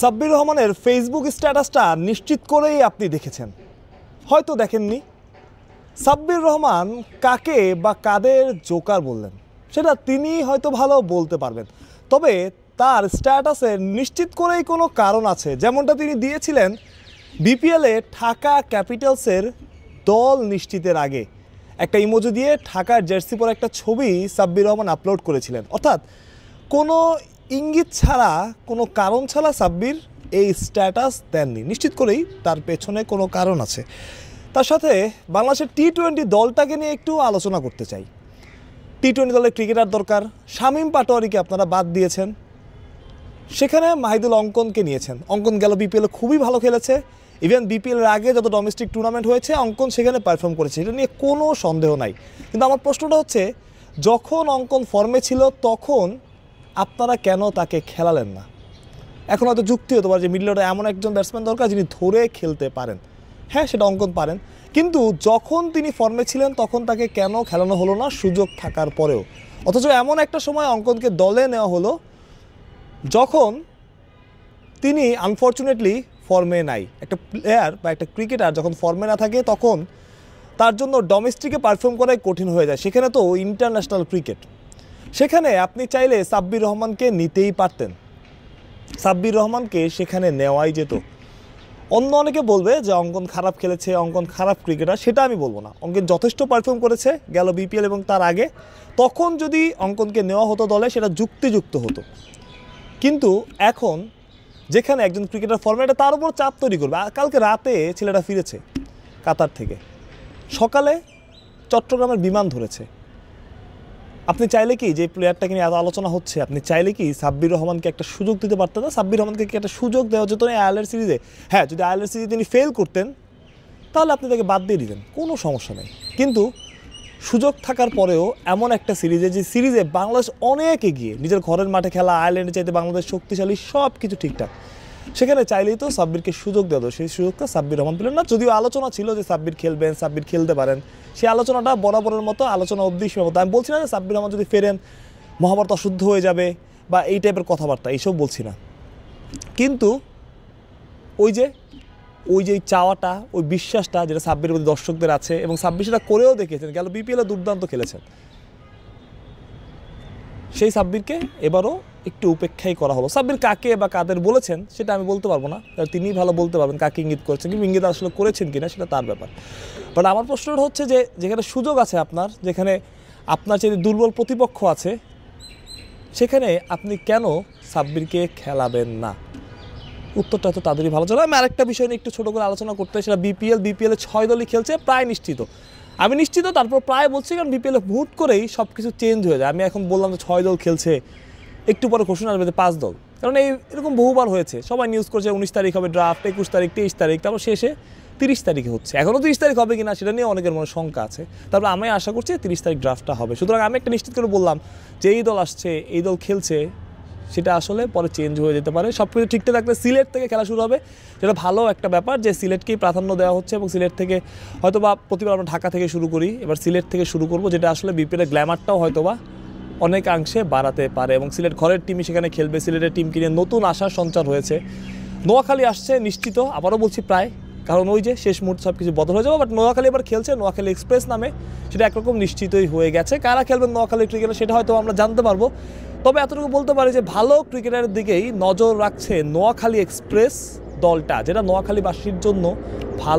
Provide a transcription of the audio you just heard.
সাব্বির রহমানের ফেসবুক স্ট্যাটাসটা নিশ্চিত করেই আপনি দেখেছেন, হয়তো দেখেননি। সাব্বির রহমান কাকে বা কাদের জোকার বললেন সেটা তিনি হয়তো ভালো বলতে পারবেন, তবে তার স্ট্যাটাসের নিশ্চিত করেই কোনো কারণ আছে। যেমনটা তিনি দিয়েছিলেন বিপিএলে ঢাকা ক্যাপিটালসের দল নিশ্চিতের আগে একটা ইমোজি দিয়ে ঢাকার জার্সি পরে একটা ছবি সাব্বির রহমান আপলোড করেছিলেন। অর্থাৎ কোনো ইঙ্গিত ছাড়া, কোনো কারণ ছাড়া সাব্বির এই স্ট্যাটাস দেননি। নিশ্চিত করেই তার পেছনে কোনো কারণ আছে। তার সাথে বাংলাদেশের টি-20 দলটাকে নিয়ে একটু আলোচনা করতে চাই। টি-20 দলের ক্রিকেটার দরকার। শামীম পাটোয়ারিকে আপনারা বাদ দিয়েছেন, সেখানে মাহিদুল অঙ্কনকে নিয়েছেন। অঙ্কন গেল বিপিএলে খুবই ভালো খেলেছে, ইভেন বিপিএলের আগে যত ডোমেস্টিক টুর্নামেন্ট হয়েছে অঙ্কন সেখানে পারফর্ম করেছে, এটা নিয়ে কোনো সন্দেহ নাই। কিন্তু আমার প্রশ্নটা হচ্ছে, যখন অঙ্কন ফর্মে ছিল তখন আপনারা কেন তাকে খেলালেন না? এখন হয়তো যুক্তি হতে পারে যে মিডল অর্ডারে এমন একজন ব্যাটসম্যান দরকার যিনি ধরে খেলতে পারেন। হ্যাঁ, সেটা অঙ্কন পারেন, কিন্তু যখন তিনি ফর্মে ছিলেন তখন তাকে কেন খেলানো হলো না সুযোগ থাকার পরেও? অথচ এমন একটা সময় অঙ্কনকে দলে নেওয়া হলো যখন তিনি আনফর্চুনেটলি ফর্মে নাই। একটা প্লেয়ার বা একটা ক্রিকেটার যখন ফর্মে না থাকে তখন তার জন্য ডোমেস্টিকে পারফর্ম করাই কঠিন হয়ে যায়, সেখানে তো ইন্টারন্যাশনাল ক্রিকেট। সেখানে আপনি চাইলে সাব্বির রহমানকে নিতেই পারতেন, সাব্বির রহমানকে সেখানে নেওয়াই যেত। অন্য অনেকে বলবে যে অঙ্কন খারাপ খেলেছে, অঙ্কন খারাপ ক্রিকেটার, সেটা আমি বলবো না। অঙ্কন যথেষ্ট পারফর্ম করেছে গেল বিপিএল এবং তার আগে। তখন যদি অঙ্কনকে নেওয়া হতো দলে সেটা যুক্তিযুক্ত হতো, কিন্তু এখন যেখানে একজন ক্রিকেটার ফর্মে, এটা তার উপর চাপ তৈরি করবে। কালকে রাতে ছেলেটা ফিরেছে কাতার থেকে, সকালে চট্টগ্রামের বিমান ধরেছে। আপনি চাইলে কি, যে প্লেয়ারটাকে নিয়ে এত আলোচনা হচ্ছে, আপনি চাইলে কি সাব্বির রহমানকে একটা সুযোগ দিতে পারতেন না? সাব্বির রহমানকে কি একটা সুযোগ দেওয়া যেত না আয়ারল্যান্ড সিরিজে? হ্যাঁ, যদি আয়ারল্যান্ড সিরিজে তিনি ফেল করতেন তাহলে আপনি তাকে বাদ দিয়ে দিতেন, কোনো সমস্যা নেই। কিন্তু সুযোগ থাকার পরেও এমন একটা সিরিজে, যে সিরিজে বাংলাদেশ অনেক এগিয়ে, নিজের ঘরের মাঠে খেলা, আয়ারল্যান্ডে চাইতে বাংলাদেশ শক্তিশালী, সব কিছু ঠিকঠাক, সেখানে চাইলেই তো সাব্বিরকে সুযোগ দেওয়া হতো। সেই সুযোগটা সাব্বির রহমান পেলেন না। যদিও আলোচনা ছিল যে সাব্বির খেলবেন, সাব্বির খেলতে পারেন, সেই আলোচনাটা বরাবরের মতো আলোচনা অবধি সীমাবদ্ধ। আমি বলছি না যে সাব্বির রহমান যদি ফেরেন মহাভারত অশুদ্ধ হয়ে যাবে বা এই টাইপের কথাবার্তা, এইসব বলছি না। কিন্তু ওই যে চাওয়াটা, ওই বিশ্বাসটা যেটা সাব্বিরের প্রতি দর্শকদের আছে, এবং সাব্বির সেটা করেও দেখিয়েছেন, গেল বিপিএলে দুর্দান্ত খেলেছেন, সেই সাব্বিরকে এবারও একটু উপেক্ষাই করা হলো। সাব্বির কাকে বা কাদের বলেছেন সেটা আমি বলতে পারবো না, তিনিই ভালো বলতে পারবেন কাকে ইঙ্গিত করেছেন, কিন্তু ইঙ্গিত আসলে করেছেন কিনা সেটা তার ব্যাপার। বাট আমার প্রশ্নটা হচ্ছে যে, যেখানে সুযোগ আছে আপনার, যেখানে আপনার যে দুর্বল প্রতিপক্ষ আছে, সেখানে আপনি কেন সাব্বিরকে খেলাবেন না? উত্তরটা তো তাদেরই ভালো চলে। আমি আরেকটা বিষয় নিয়ে একটু ছোটো করে আলোচনা করতে, সেটা বিপিএলে 6 দলই খেলছে, প্রায় নিশ্চিত। আমি নিশ্চিত, তারপর প্রায় বলছি, কারণ বিপিএলে হুট করেই সব কিছু চেঞ্জ হয়ে যায়। আমি এখন বললাম যে 6 দল খেলছে, একটু পরে ঘোষণা আসবে যে 5 দল, কারণ এরকম বহুবার হয়েছে। সবাই নিউজ করছে 19 তারিখ হবে ড্রাফট, 21 তারিখ, 23 তারিখ, তারপর শেষে 30 তারিখে হচ্ছে। এখনও 30 তারিখ হবে কিনা সেটা নিয়ে অনেকের মনে শঙ্কা আছে। তারপর আমি আশা করছি 30 তারিখ ড্রাফটটা হবে। সুতরাং আমি একটা নিশ্চিত করে বললাম যে এই দল আসছে, এই দল খেলছে, সেটা আসলে পরে চেঞ্জ হয়ে যেতে পারে। সব কিছু ঠিকঠাক থাকলে সিলেট থেকে খেলা শুরু হবে, যেটা ভালো একটা ব্যাপার যে সিলেটকেই প্রাধান্য দেওয়া হচ্ছে, এবং সিলেট থেকে হয়তোবা প্রতিবার আমরা ঢাকা থেকে শুরু করি, এবার সিলেট থেকে শুরু করব, যেটা আসলে বিপিএলের গ্ল্যামারটাও হয়তোবা অনেকাংশে বাড়াতে পারে। এবং সিলেট ঘরের টিমই সেখানে খেলবে, সিলেটের টিম কিনে নতুন আশার সঞ্চার হয়েছে। নোয়াখালী আসছে নিশ্চিত, আবারও বলছি প্রায়, কারণ ওই যে শেষ মুহূর্তে সব কিছু বদল হয়ে যাবে। বাট নোয়াখালী এবার খেলছে, নোয়াখালী এক্সপ্রেস নামে, সেটা একরকম নিশ্চিতই হয়ে গেছে। কারা খেলবেন নোয়াখালী ক্রিকেটে সেটা হয়তো আমরা জানতে পারবো। তবে এতটুকু বলতে পারি যে ভালো ক্রিকেটারের দিকেই নজর রাখছে নোয়াখালী এক্সপ্রেস দলটা, যেটা নোয়াখালীবাসীর জন্য ভালো।